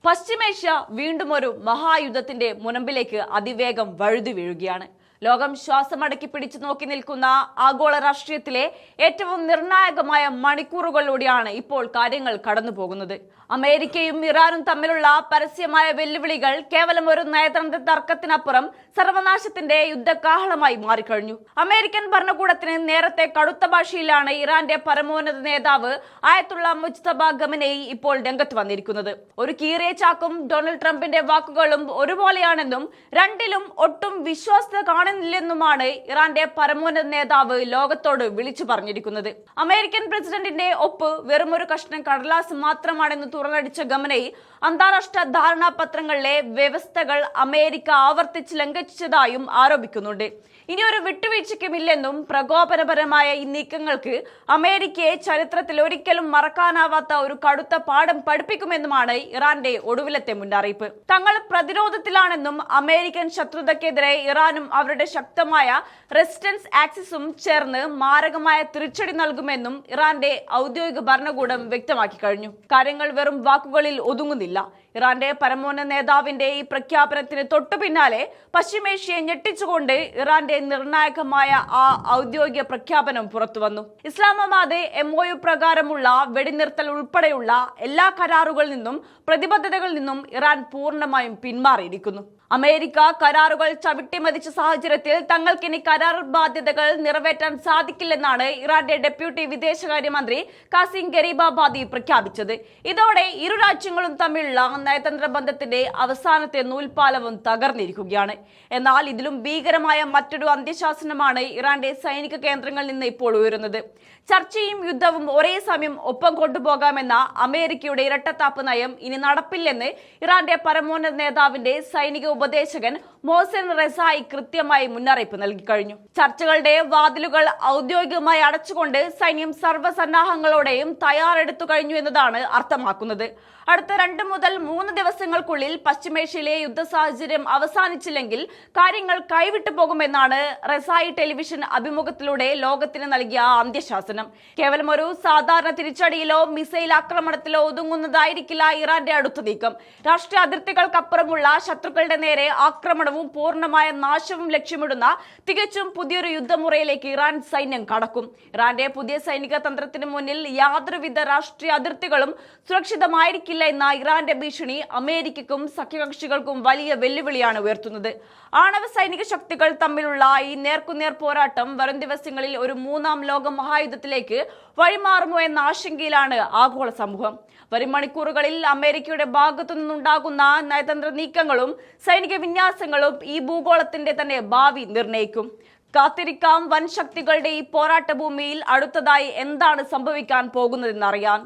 പശ്ചിമേഷ്യ വീണ്ടും ഒരു മഹായുദ്ധത്തിന്റെ മുനമ്പിലേക്ക് അതിവേഗം വഴുതി വീഴുകയാണ്. ലോകം ശ്വാസമടക്കി പിടിച്ചു നോക്കി നിൽക്കുന്ന ആഗോള രാഷ്ട്രീയത്തിലെ ഏറ്റവും നിർണായകമായ മണിക്കൂറുകളിലൂടെയാണ് ഇപ്പോൾ കാര്യങ്ങൾ കടന്നു പോകുന്നത്. അമേരിക്കയും ഇറാനും തമ്മിലുള്ള പരസ്യമായ വെല്ലുവിളികൾ കേവലം ഒരു നയതന്ത്ര തർക്കത്തിനപ്പുറം സർവനാശത്തിന്റെ യുദ്ധകാഹളമായി മാറിക്കഴിഞ്ഞു. അമേരിക്കൻ ഭരണകൂടത്തിന് നേരത്തെ കടുത്ത ഭാഷയിലാണ് ഇറാന്റെ പരമോന്നത നേതാവ് ആയത്തുള്ള മുജ്തബ ഖമനേയി ഇപ്പോൾ രംഗത്ത് വന്നിരിക്കുന്നത്. ഒരു കീറിയ ചാക്കും ഡൊണാൾഡ് ട്രംപിന്റെ വാക്കുകളും ഒരുപോലെയാണെന്നും രണ്ടിലും ഒട്ടും വിശ്വാസ്യത കാണുന്നില്ലെന്നുമാണ് ഇറാന്റെ പരമോന്നത നേതാവ് ലോകത്തോട് വിളിച്ചു പറഞ്ഞിരിക്കുന്നത്. അമേരിക്കൻ പ്രസിഡന്റിന്റെ ഒപ്പ് വെറുമൊരു കഷ്ണം കടലാസ് മാത്രമാണെന്ന് തുറന്നടിച്ച ഖമനേയി അന്താരാഷ്ട്ര ധാരണാപത്രങ്ങളിലെ വ്യവസ്ഥകൾ അമേരിക്ക ആവർത്തിച്ച് ലംഘിച്ചതായും ആരോപിക്കുന്നുണ്ട്. ഇനി ഒരു വിട്ടുവീഴ്ചയ്ക്കുമില്ലെന്നും പ്രകോപനപരമായ ഈ നീക്കങ്ങൾക്ക് അമേരിക്കയെ ചരിത്രത്തിൽ ഒരിക്കലും മറക്കാനാവാത്ത ഒരു കടുത്ത പാഠം പഠിപ്പിക്കുമെന്നുമാണ് ഇറാന്റെ ഒടുവിലത്തെ മുന്നറിയിപ്പ്. തങ്ങൾ പ്രതിരോധത്തിലാണെന്നും അമേരിക്കൻ ശത്രുതയ്ക്കെതിരെ ഇറാനും അവരുടെ ശക്തമായ റെസിസ്റ്റൻസ് ആക്സിസും ചേർന്ന് മാരകമായ തിരിച്ചടി നൽകുമെന്നും ഇറാന്റെ ഔദ്യോഗിക ഭരണകൂടം വ്യക്തമാക്കി കഴിഞ്ഞു. കാര്യങ്ങൾ വെറും വാക്കുകളിൽ ഒതുങ്ങുന്നില്ല. ഇറാന്റെ പരമോന്നത നേതാവിന്റെ ഈ പ്രഖ്യാപനത്തിന് തൊട്ടു പിന്നാലെ പശ്ചിമേഷ്യയെ ഞെട്ടിച്ചുകൊണ്ട് ഇറാന്റെ നിർണായകമായ ആ ഔദ്യോഗിക പ്രഖ്യാപനം പുറത്തുവന്നു. ഇസ്ലാമാബാദ് MOU പ്രകാരമുള്ള വെടിനിർത്തൽ ഉൾപ്പെടെയുള്ള എല്ലാ കരാറുകളിൽ നിന്നും പ്രതിബദ്ധതകളിൽ നിന്നും ഇറാൻ പൂർണ്ണമായും പിന്മാറിയിരിക്കുന്നു. അമേരിക്ക കരാറുകൾ ചവിട്ടിമതിച്ച സാഹചര്യത്തിൽ തങ്ങൾക്കിനി കരാർ ബാധ്യതകൾ നിറവേറ്റാൻ സാധിക്കില്ലെന്നാണ് ഇറാന്റെ ഡെപ്യൂട്ടി വിദേശകാര്യമന്ത്രി കാസിം ഗരീബാബാദി പ്രഖ്യാപിച്ചത്. ഇതോടെ ഇരു രാജ്യങ്ങളും തമ്മിലുള്ള നയതന്ത്ര ബന്ധത്തിന്റെ അവസാനത്തെ നൂൽപാലവും തകർന്നിരിക്കുകയാണ്. എന്നാൽ ഇതിലും ഭീകരമായ മറ്റൊരു അന്ത്യശാസനമാണ് ഇറാന്റെ സൈനിക കേന്ദ്രങ്ങളിൽ നിന്ന് ഇപ്പോൾ ഉയരുന്നത്. ചർച്ചയും യുദ്ധവും ഒരേ സമയം ഒപ്പം കൊണ്ടുപോകാമെന്ന അമേരിക്കയുടെ ഇരട്ടത്താപ്പ് നയം ഇനി നടപ്പില്ലെന്ന് ഇറാന്റെ പരമോന്നത നേതാവിന്റെ സൈനിക ഉപദേശകൻ മോഹ്സെൻ റസായി കൃത്യമായി മുന്നറിയിപ്പ് നൽകി കഴിഞ്ഞു. ചർച്ചകളുടെ വാതിലുകൾ ഔദ്യോഗികമായി അടച്ചുകൊണ്ട് സൈന്യം സർവ്വസന്നാഹങ്ങളോടെയും തയ്യാറെടുത്തു കഴിഞ്ഞു എന്നതാണ് അർത്ഥമാക്കുന്നത്. അടുത്ത 2 മുതൽ 3 ദിവസങ്ങൾക്കുള്ളിൽ പശ്ചിമേഷ്യയിലെ യുദ്ധ സാഹചര്യം അവസാനിച്ചില്ലെങ്കിൽ കാര്യങ്ങൾ കൈവിട്ടു പോകുമെന്നാണ് റസായി ടെലിവിഷൻ അഭിമുഖത്തിലൂടെ ലോകത്തിന് നൽകിയ അന്ത്യശാസനം. കേവലം ഒരു സാധാരണ തിരിച്ചടിയിലോ മിസൈൽ ആക്രമണത്തിലോ ഒതുങ്ങുന്നതായിരിക്കില്ല ഇറാന്റെ അടുത്ത നീക്കം. രാഷ്ട്രീയ അതിർത്തികൾക്കപ്പുറമുള്ള ശത്രുക്കളുടെ നേരെ ആക്രമണവും പൂർണ്ണമായ നാശവും ലക്ഷ്യമിടുന്ന തികച്ചും പുതിയൊരു യുദ്ധമുറയിലേക്ക് ഇറാൻ സൈന്യം കടക്കും. ഇറാന്റെ പുതിയ സൈനിക തന്ത്രത്തിന് മുന്നിൽ യാതൊരുവിധ രാഷ്ട്രീയ അതിർത്തികളും സുരക്ഷിതമായിരിക്കില്ല എന്ന ഇറാന്റെ ഭീഷണി അമേരിക്കയ്ക്കും സഖ്യകക്ഷികൾക്കും വലിയ വെല്ലുവിളിയാണ് ഉയർത്തുന്നത്. ആണവ സൈനിക ശക്തികൾ തമ്മിലുള്ള ഈ നേർക്കുനേർ പോരാട്ടം വരും ദിവസങ്ങളിൽ ഒരു 3ാം ലോക മഹായുദ്ധത്തിലേക്ക് വഴിമാറുമോ എന്ന ആശങ്കയിലാണ് ആഗോള സമൂഹം. വരും മണിക്കൂറുകളിൽ അമേരിക്കയുടെ ഭാഗത്തു നിന്നുണ്ടാകുന്ന നയതന്ത്ര നീക്കങ്ങളും സൈനിക വിന്യാസങ്ങളും ഈ ഭൂഗോളത്തിന്റെ തന്നെ ഭാവി നിർണ്ണയിക്കും. കാത്തിരിക്കാം വൻ ശക്തികളുടെ ഈ പോരാട്ട ഭൂമിയിൽ അടുത്തതായി എന്താണ് സംഭവിക്കാൻ പോകുന്നതെന്നറിയാൻ.